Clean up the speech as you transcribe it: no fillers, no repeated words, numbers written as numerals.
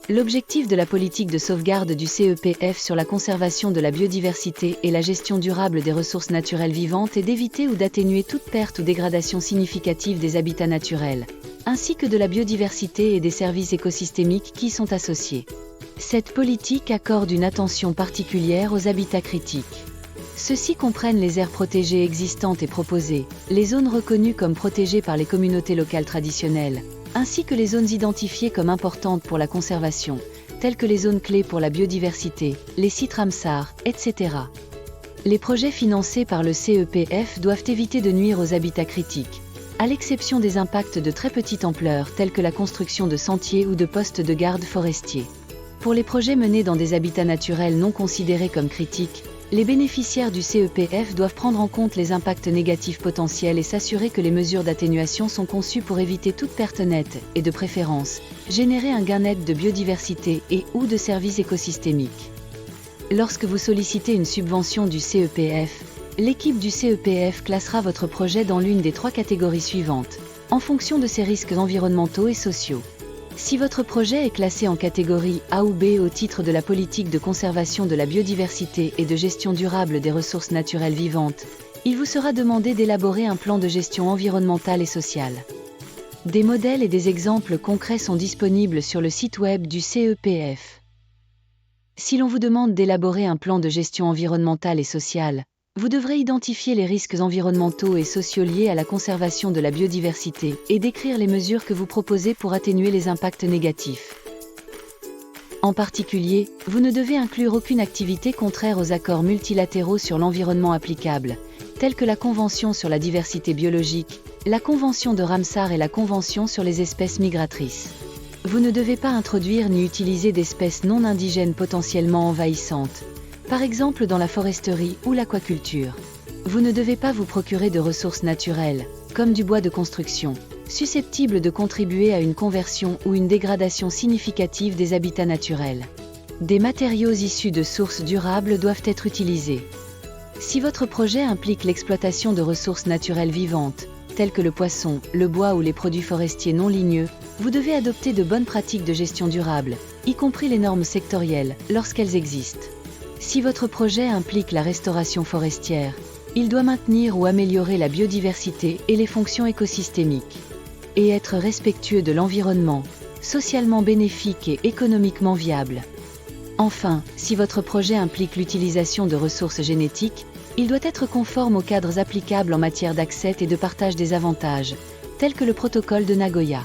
L'objectif de la politique de sauvegarde du CEPF sur la conservation de la biodiversité et la gestion durable des ressources naturelles vivantes est d'éviter ou d'atténuer toute perte ou dégradation significative des habitats naturels, ainsi que de la biodiversité et des services écosystémiques qui y sont associés. Cette politique accorde une attention particulière aux habitats critiques. Ceux-ci comprennent les aires protégées existantes et proposées, les zones reconnues comme protégées par les communautés locales traditionnelles, ainsi que les zones identifiées comme importantes pour la conservation, telles que les zones clés pour la biodiversité, les sites Ramsar, etc. Les projets financés par le CEPF doivent éviter de nuire aux habitats critiques, à l'exception des impacts de très petite ampleur tels que la construction de sentiers ou de postes de garde forestiers. Pour les projets menés dans des habitats naturels non considérés comme critiques, les bénéficiaires du CEPF doivent prendre en compte les impacts négatifs potentiels et s'assurer que les mesures d'atténuation sont conçues pour éviter toute perte nette et, de préférence, générer un gain net de biodiversité et/ou de services écosystémiques. Lorsque vous sollicitez une subvention du CEPF, l'équipe du CEPF classera votre projet dans l'une des 3 catégories suivantes, en fonction de ses risques environnementaux et sociaux. Si votre projet est classé en catégorie A ou B au titre de la politique de conservation de la biodiversité et de gestion durable des ressources naturelles vivantes, il vous sera demandé d'élaborer un plan de gestion environnementale et sociale. Des modèles et des exemples concrets sont disponibles sur le site web du CEPF. Si l'on vous demande d'élaborer un plan de gestion environnementale et sociale, vous devrez identifier les risques environnementaux et sociaux liés à la conservation de la biodiversité et décrire les mesures que vous proposez pour atténuer les impacts négatifs. En particulier, vous ne devez inclure aucune activité contraire aux accords multilatéraux sur l'environnement applicables, tels que la Convention sur la diversité biologique, la Convention de Ramsar et la Convention sur les espèces migratrices. Vous ne devez pas introduire ni utiliser d'espèces non indigènes potentiellement envahissantes, par exemple dans la foresterie ou l'aquaculture. Vous ne devez pas vous procurer de ressources naturelles, comme du bois de construction, susceptibles de contribuer à une conversion ou une dégradation significative des habitats naturels. Des matériaux issus de sources durables doivent être utilisés. Si votre projet implique l'exploitation de ressources naturelles vivantes, telles que le poisson, le bois ou les produits forestiers non ligneux, vous devez adopter de bonnes pratiques de gestion durable, y compris les normes sectorielles, lorsqu'elles existent. Si votre projet implique la restauration forestière, il doit maintenir ou améliorer la biodiversité et les fonctions écosystémiques, et être respectueux de l'environnement, socialement bénéfique et économiquement viable. Enfin, si votre projet implique l'utilisation de ressources génétiques, il doit être conforme aux cadres applicables en matière d'accès et de partage des avantages, tels que le protocole de Nagoya.